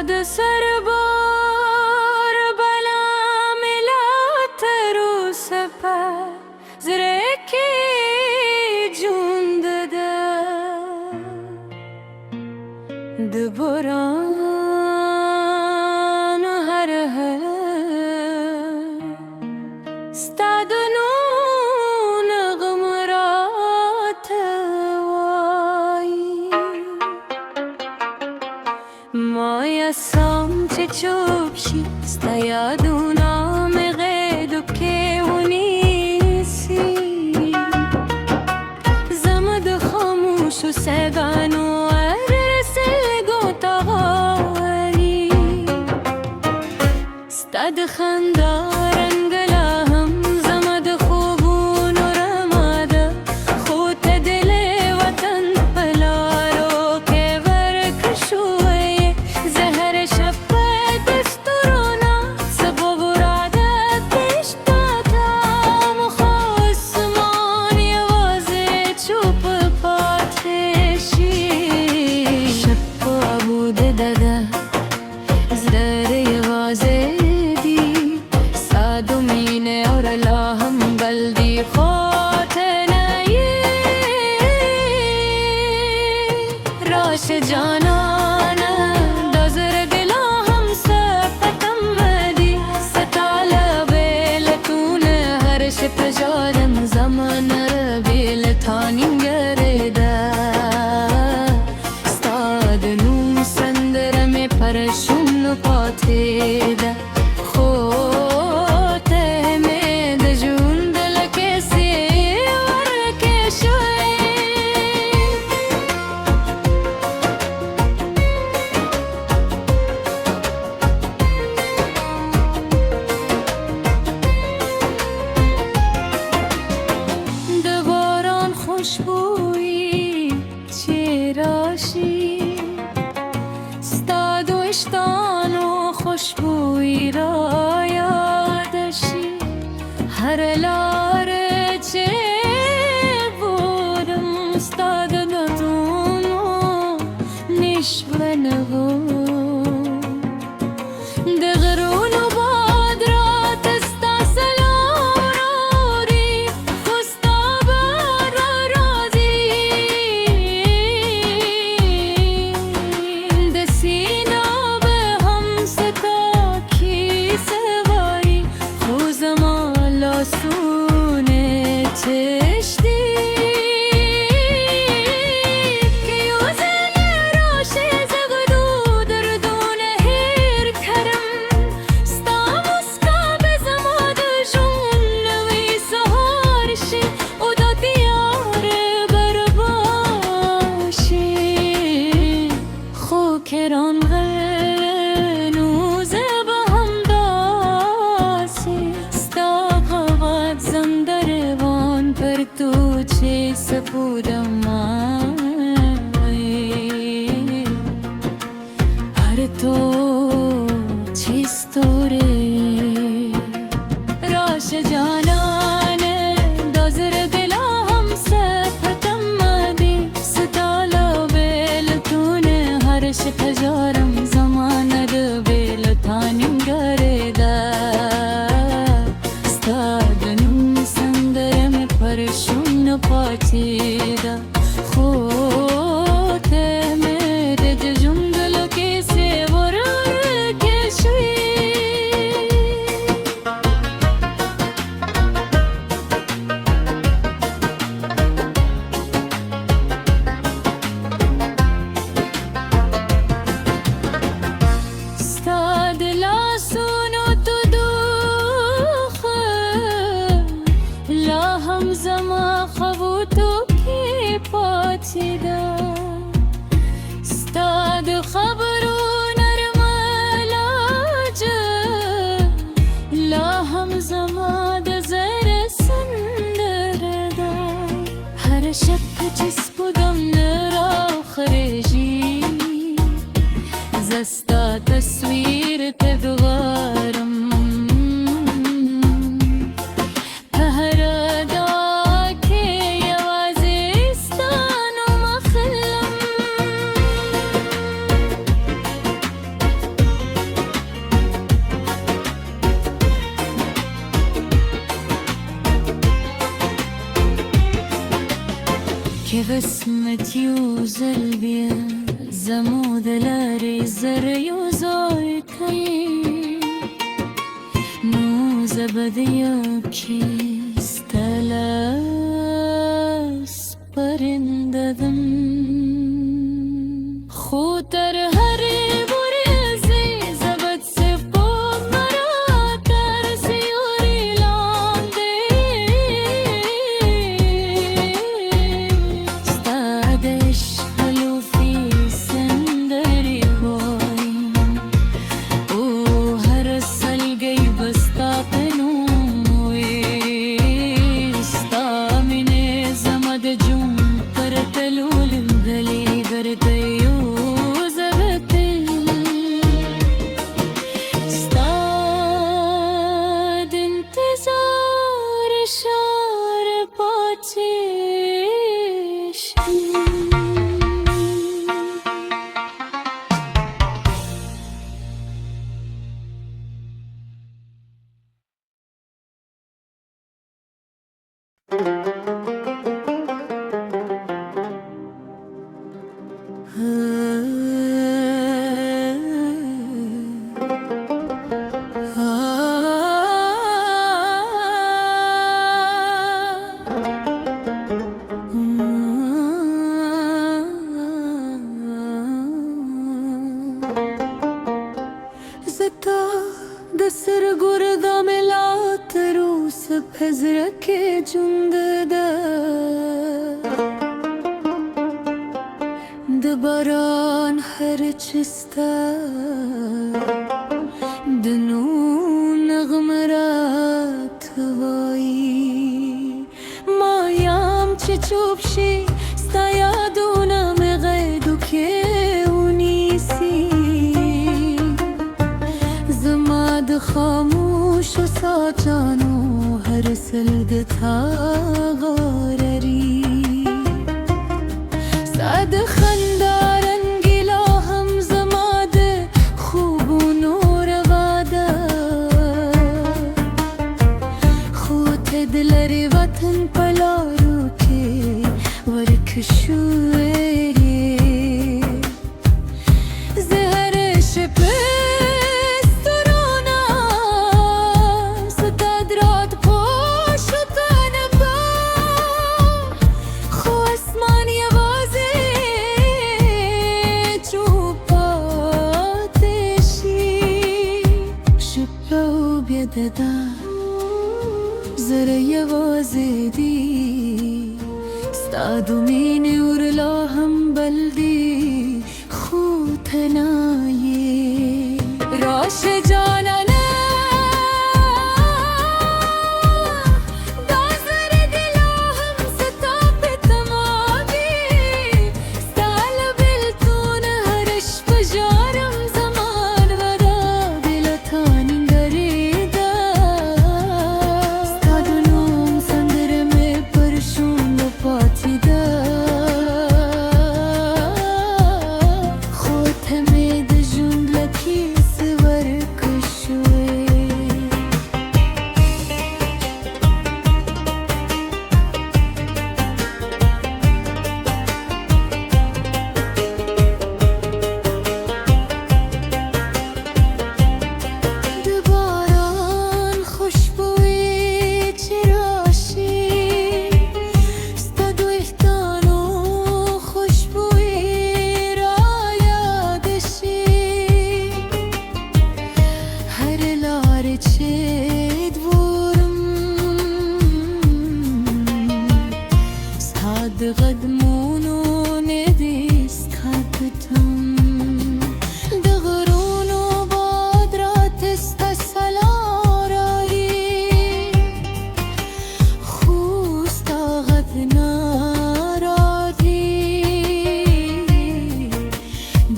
د سربار بلا ملا ترو سپا زره کې ژوند ده د باران هر هله ستا د نوم نغمه راته وایي ما یسام چې چوپ شي ستا یادونه مې غېږو کې ونیسي زما د خاموشو سګانو ستا د خندا رنګ لا هم زما د خوبونو رما ده خو ته دلې وطن په لارو کې ورک شوی زه هره شپه د ستورو نه سبب عادت شته تا مخ اسمان یوازې چوپ پاتې شي شپه بوده ده زړه یوازې راش جانانا دزر گلا هم سفتم مدی ستالا بیلتون هر شپ جارم زمان بیل تانیم گرده ستاد نوم سندرم پرشون پاتیده خوشبویی چه راشی ستا دوشتان و خوشبویی را یادشی هر لاره چه بودم ستا دادونو نشبنگو دغرونو کران غنوز با هم داسی ستا قوات زندروان پر تو چه سپودم هر تو چیستوره راش جانان دازر دلا هم سفتم مدی ستالا بیلتونه هر شپ جارم زمان بیل تانیم گرده ستاد نوم سندرم پرشون پاتیده خود میره جنگل که سیور کشوی زما خوتو کی پاتیده ستاد خبرو نرمالاجه لا هم زما د زر سندرده هر شب جس بودم نرا خرجی زستا تصویر تدوارم که بسمت یوزل بیا زمود لاری زر یوزای کهی نو زبدیا کیستلاس پرنددم خودتر هری بوری ازی زبد سپا مرا ترسی اوری لانده ستادش خلوفی سندری بای او هر سلگی بستا پنوی ستا من زمد جون پرتلول گلی گردیو دسر گردا ملات روس پزرک جنده دباران هر چستا دنو نغمرات وایی مایم چه چوبشی ستایا دونم غیدو که اونیسی زماد خاموش و ساچانو هر سلد تا غارری سعد خندارن گلا هم زماد خوب و نور واده خود دلری وطن پلارو که ورکشوری زهرش ددا زره وازدی ستادو مینه ورلا هم بلدی خوتنایی راش جانانه قدمونو ندیست خطتم دغرونو بادرات استسلارایی خوست آغت نارادی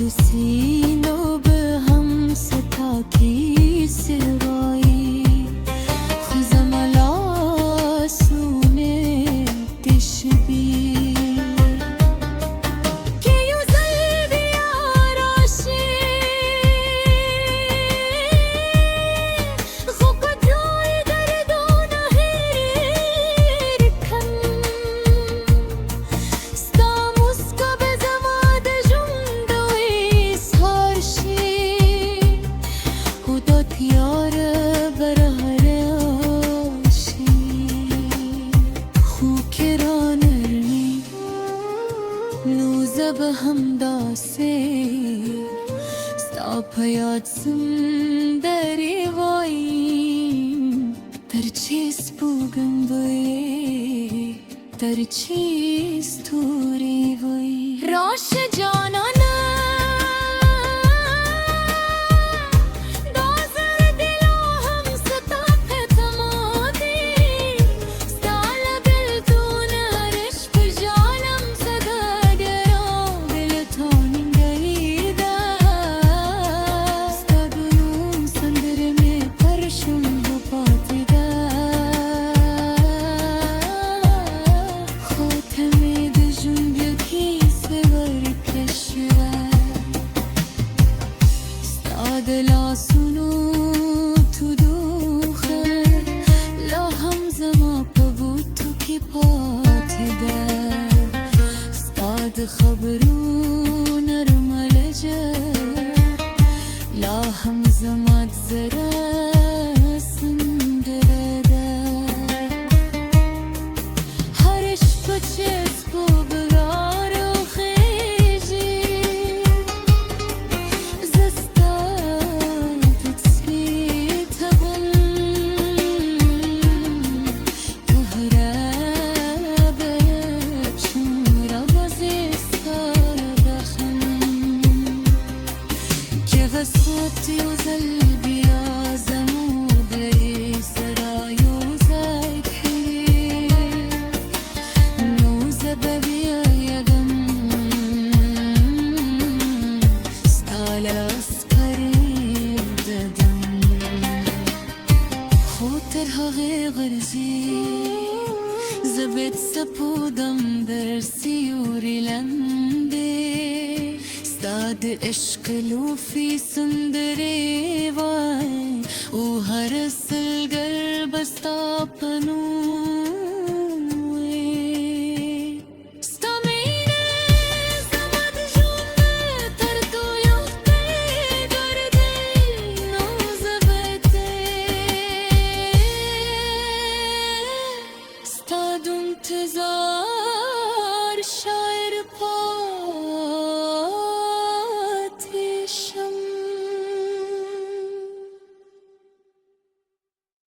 دسینو به هم ستاکی سوایی خوزم الاسونه تشبی رانرني نوزة بهم se Stop hayatım deri vay Terçis bugün vay Terçis turi vay Raş canana لا سنو تو دوخه لا همزما پبود تو کی پات در استاد خبرو نرملجه لا همزما زره سندره در هرش بچس بو بگارو خیجی صوتي وقلبي يا زمود ليس رايو زايد حليل نوزة ببيع يا غم ستال أسكري بدم خاطرها غرزي زبت سپودم در سیوری لنده استاد عشق لوفی سندری وای او هر سلگر بستا پنوی ستامینه زمد جونه تر تو یخته گرده نوزه بده استاد انتظار